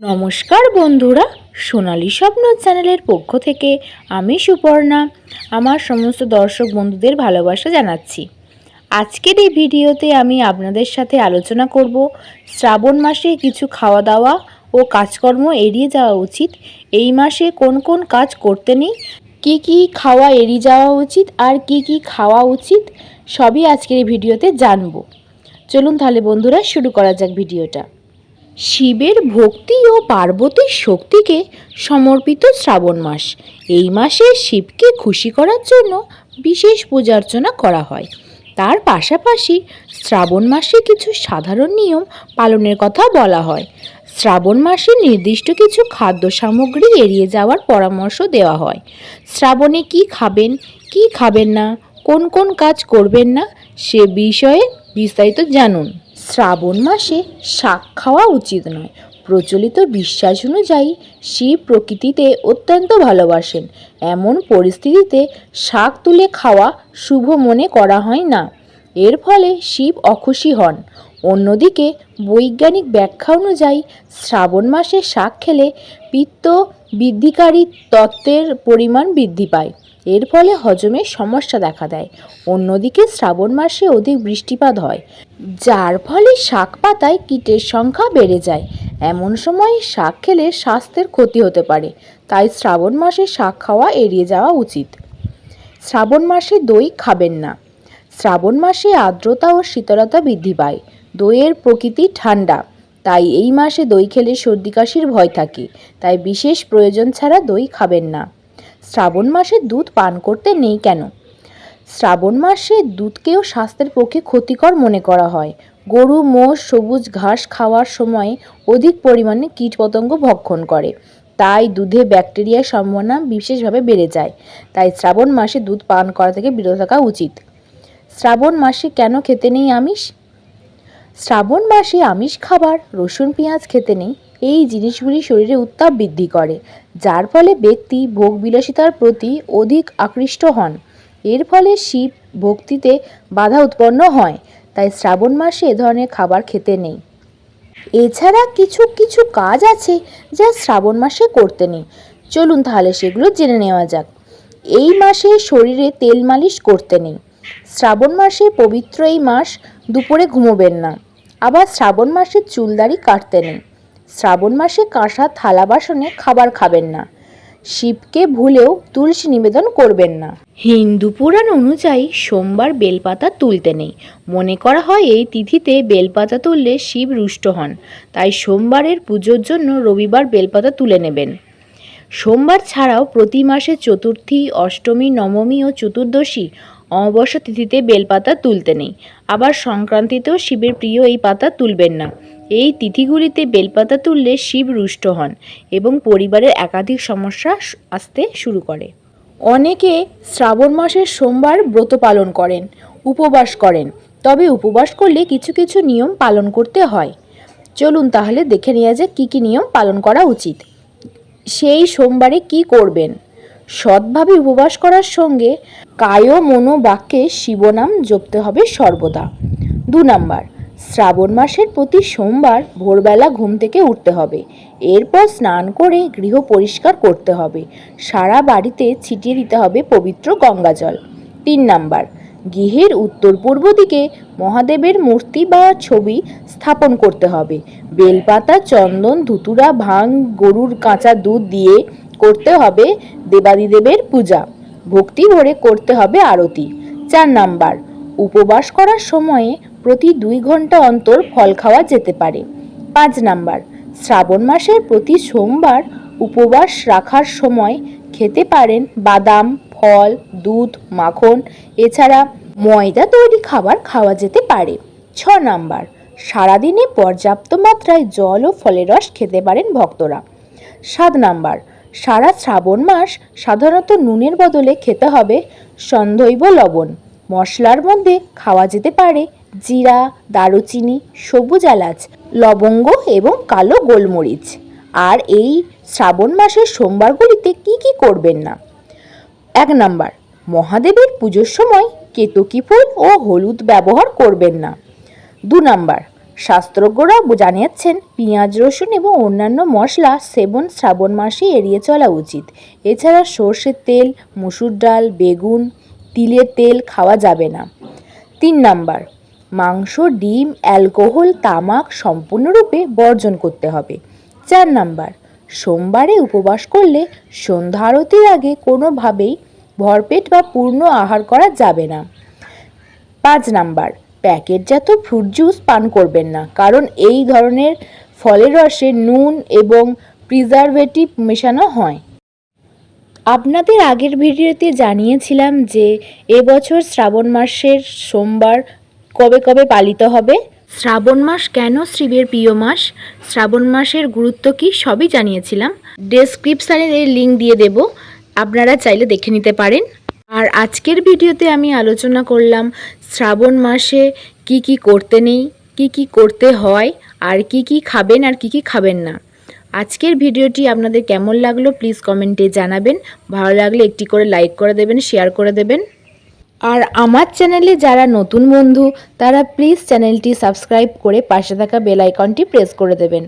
নমস্কার বন্ধুরা, সোনালী স্বপ্ন চ্যানেলের পক্ষ থেকে আমি সুপর্ণা আমার সমস্ত দর্শক বন্ধুদের ভালোবাসা জানাচ্ছি। আজকের এই ভিডিওতে আমি আপনাদের সাথে আলোচনা করব শ্রাবণ মাসে কিছু খাওয়া দাওয়া ও কাজকর্ম এড়িয়ে যাওয়া উচিত। এই মাসে কোন কোন কাজ করতে নেই, কি খাওয়া এড়িয়ে যাওয়া উচিত আর কি খাওয়া উচিত, সবই আজকের এই ভিডিওতে জানবো। চলুন তাহলে বন্ধুরা শুরু করা যাক ভিডিওটা। শিবের ভক্তি ও পার্বতীর শক্তিকে সমর্পিত শ্রাবণ মাস। এই মাসে শিবকে খুশি করার জন্য বিশেষ পূজা অর্চনা করা হয়। তার পাশাপাশি শ্রাবণ মাসে কিছু সাধারণ নিয়ম পালনের কথা বলা হয়। শ্রাবণ মাসে নির্দিষ্ট কিছু খাদ্য সামগ্রী এড়িয়ে যাওয়ার পরামর্শ দেওয়া হয়। শ্রাবণে কি খাবেন, কি খাবেন না, কোন কোন কাজ করবেন না, সে বিষয়ে বিস্তারিত জানুন। শ্রাবণ মাসে শাক খাওয়া উচিত নয়। প্রচলিত বিশ্বাস অনুযায়ী শিব প্রকৃতিতে অত্যন্ত ভালোবাসেন। এমন পরিস্থিতিতে শাক তুলে খাওয়া শুভ মনে করা হয় না। এর ফলে শিব অখুশি হন। অন্যদিকে বৈজ্ঞানিক ব্যাখ্যা অনুযায়ী শ্রাবণ মাসে শাক খেলে পিত্ত বৃদ্ধিকারী তত্ত্বের পরিমাণ বৃদ্ধি পায়। এর ফলে হজমে সমস্যা দেখা দেয়। অন্যদিকে শ্রাবণ মাসে অধিক বৃষ্টিপাত হয়, যার ফলে শাক পাতায় কীটের সংখ্যা বেড়ে যায়। এমন সময় শাক খেলে স্বাস্থ্যের ক্ষতি হতে পারে, তাই শ্রাবণ মাসে শাক খাওয়া এড়িয়ে যাওয়া উচিত। শ্রাবণ মাসে দই খাবেন না। শ্রাবণ মাসে আর্দ্রতা ও শীতলতা বৃদ্ধি পায়। দইয়ের প্রকৃতি ঠান্ডা, তাই এই মাসে দই খেলে সর্দি কাশির ভয় থাকে, তাই বিশেষ প্রয়োজন ছাড়া দই খাবেন না। শ্রাবণ মাসে দুধ পান করতে নেই কেন? শ্রাবণ মাসে দুধকেও স্বাস্থ্যের পক্ষে ক্ষতিকর মনে করা হয়। গরু, মোষ সবুজ ঘাস খাওয়ার সময় অধিক পরিমাণে কীটপতঙ্গ ভক্ষণ করে, তাই দুধে ব্যাকটেরিয়ার সম্ভাবনা বিশেষভাবে বেড়ে যায়। তাই শ্রাবণ মাসে দুধ পান করা থেকে বিরত থাকা উচিত। শ্রাবণ মাসে কেন খেতে নেই আমিষ? শ্রাবণ মাসে আমিষ খাবার, রসুন পেঁয়াজ খেতে নেই। এই জিনিসগুলি শরীরে উত্তাপ বৃদ্ধি করে, যার ফলে ব্যক্তি ভোগবিলাসিতার প্রতি অধিক আকৃষ্ট হন। এর ফলে শিব ভক্তিতে বাধা উৎপন্ন হয়, তাই শ্রাবণ মাসে এ ধরনের খাবার খেতে নেই। এছাড়া কিছু কিছু কাজ আছে যা শ্রাবণ মাসে করতে নেই। চলুন তাহলে সেগুলো জেনে নেওয়া যাক। এই মাসে শরীরে তেল মালিশ করতে নেই। শ্রাবণ মাসে পবিত্র এই মাস দুপুরে ঘুমোবেন না। আবার শ্রাবণ মাসে চুলদাড়ি কাটতে নেই। শ্রাবণ মাসে কাঁসা থালা বাসনে খাবার খাবেন না। শিবকে ভুলেও তুলসী নিবেদন করবেন না। হিন্দু পুরাণ অনুযায়ী সোমবার বেলপাতা তুলতে নেই। মনে করা হয় এই তিথিতে বেলপাতা তুললে শিব রুষ্ট হন, তাই সোমবারের পুজোর জন্য রবিবার বেলপাতা তুলে নেবেন। সোমবার ছাড়াও প্রতি মাসে চতুর্থী, অষ্টমী, নবমী ও চতুর্দশী অমাবস্যা তিথিতে বেলপাতা তুলতে নেই। আবার সংক্রান্তিতেও শিবের প্রিয় এই পাতা তুলবেন না। এই তিথিগুলিতে বেলপাতা তুললে শিব রুষ্ট হন এবং পরিবারের একাধিক সমস্যা আসতে শুরু করে। অনেকে শ্রাবণ মাসের সোমবার ব্রত পালন করেন, উপবাস করেন। তবে উপবাস করলে কিছু কিছু নিয়ম পালন করতে হয়। চলুন তাহলে দেখে নেওয়া যাক কী নিয়ম পালন করা উচিত। সেই সোমবারে কি করবেন? সৎভাবে উপবাস করার সঙ্গে কায় মনো বাক্যে শিবনাম জপতে হবে সর্বদা। 2 নাম্বার, শ্রাবণ মাসের প্রতি সোমবার ভোরবেলা ঘুম থেকে উঠতে হবে। এরপর স্নান করে গৃহ পরিষ্কার করতে হবে। সারা বাড়িতে ছিটিয়ে দিতে হবে পবিত্র গঙ্গা জল। 3 নাম্বার, গৃহের উত্তর পূর্ব দিকে মহাদেবের মূর্তি বা ছবি স্থাপন করতে হবে। বেলপাতা, চন্দন, ধুতুরা, ভাং, গরুর কাঁচা দুধ দিয়ে করতে হবে দেবাদিদেবের পূজা। ভক্তি ভরে করতে হবে আরতি। 4 নাম্বার, উপবাস করার সময়ে প্রতি 2 ঘন্টা অন্তর ফল খাওয়া যেতে পারে। 5 নাম্বার, শ্রাবণ মাসের প্রতি সোমবার উপবাস রাখার সময় খেতে পারেন বাদাম, ফল, দুধ, মাখন। এছাড়া ময়দা তৈরি খাবার খাওয়া যেতে পারে। 6 নাম্বার, সারাদিনে পর্যাপ্ত মাত্রায় জল ও ফলের রস খেতে পারেন ভক্তরা। 7 নাম্বার, সারা শ্রাবণ মাস সাধারণত নুনের বদলে খেতে হবে সন্ধৈব লবণ। মশলার মধ্যে খাওয়া যেতে পারে জিরা, দারুচিনি, সবুজ এলাচ, লবঙ্গ এবং কালো গোলমরিচ। আর এই শ্রাবণ মাসের সোমবারগুলিতে কি করবেন না? 1 নাম্বার, মহাদেবের পুজোর সময় কেতকী ফুল ও হলুদ ব্যবহার করবেন না। 2 নাম্বার, শাস্ত্রজ্ঞরা জানিয়েছেন পেঁয়াজ রসুন এবং অন্যান্য মশলা সেবন শ্রাবণ মাসে এড়িয়ে চলা উচিত। এছাড়া সর্ষের তেল, মসুর ডাল, বেগুন, তিলের তেল খাওয়া যাবে না। 3 নাম্বার, মাংস, ডিম, অ্যালকোহল, তামাক সম্পূর্ণরূপে বর্জন করতে হবে। 4 নাম্বার, সোমবারে উপবাস করলে সন্ধ্যা আরতির আগে কোনোভাবেই ভরপেট বা পূর্ণ আহার করা যাবে না। 5 নাম্বার, প্যাকেটজাত ফ্রুট জুস পান করবেন না, কারণ এই ধরনের ফলের রসে নুন এবং প্রিজারভেটিভ মেশানো হয়। আপনাদের আগের ভিডিওতে জানিয়েছিলাম যে এবছর শ্রাবণ মাসের সোমবার কবে কবে পালিত হবে। শ্রাবণ মাস কেন শিবের প্রিয় মাস, শ্রাবণ মাসের গুরুত্ব কী সবই জানিয়েছিলাম। ডেসক্রিপশানে এর লিঙ্ক দিয়ে দেব, আপনারা চাইলে দেখে নিতে পারেন। আর আজকের ভিডিওতে আমি আলোচনা করলাম শ্রাবণ মাসে কি কি করতে নেই, কি কি করতে হয়, আর কি কি খাবেন আর কি কি খাবেন না। আজকের ভিডিওটি আপনাদের কেমন লাগলো প্লিজ কমেন্টে জানাবেন। ভালো লাগলে একটি করে লাইক করে দেবেন, শেয়ার করে দেবেন। আর আমার চ্যানেলে যারা নতুন বন্ধু তারা প্লিজ চ্যানেলটি সাবস্ক্রাইব করে পাশে থাকা বেল আইকনটি প্রেস করে দেবেন,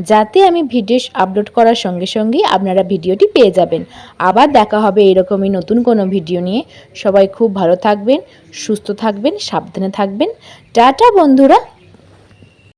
যাতে আমি ভিডিও আপলোড করার সঙ্গে সঙ্গেই আপনারা ভিডিওটি পেয়ে যাবেন। আবার দেখা হবে এরকমই নতুন কোনো ভিডিও নিয়ে। সবাই খুব ভালো থাকবেন, সুস্থ থাকবেন, সাবধানে থাকবেন। টাটা বন্ধুরা।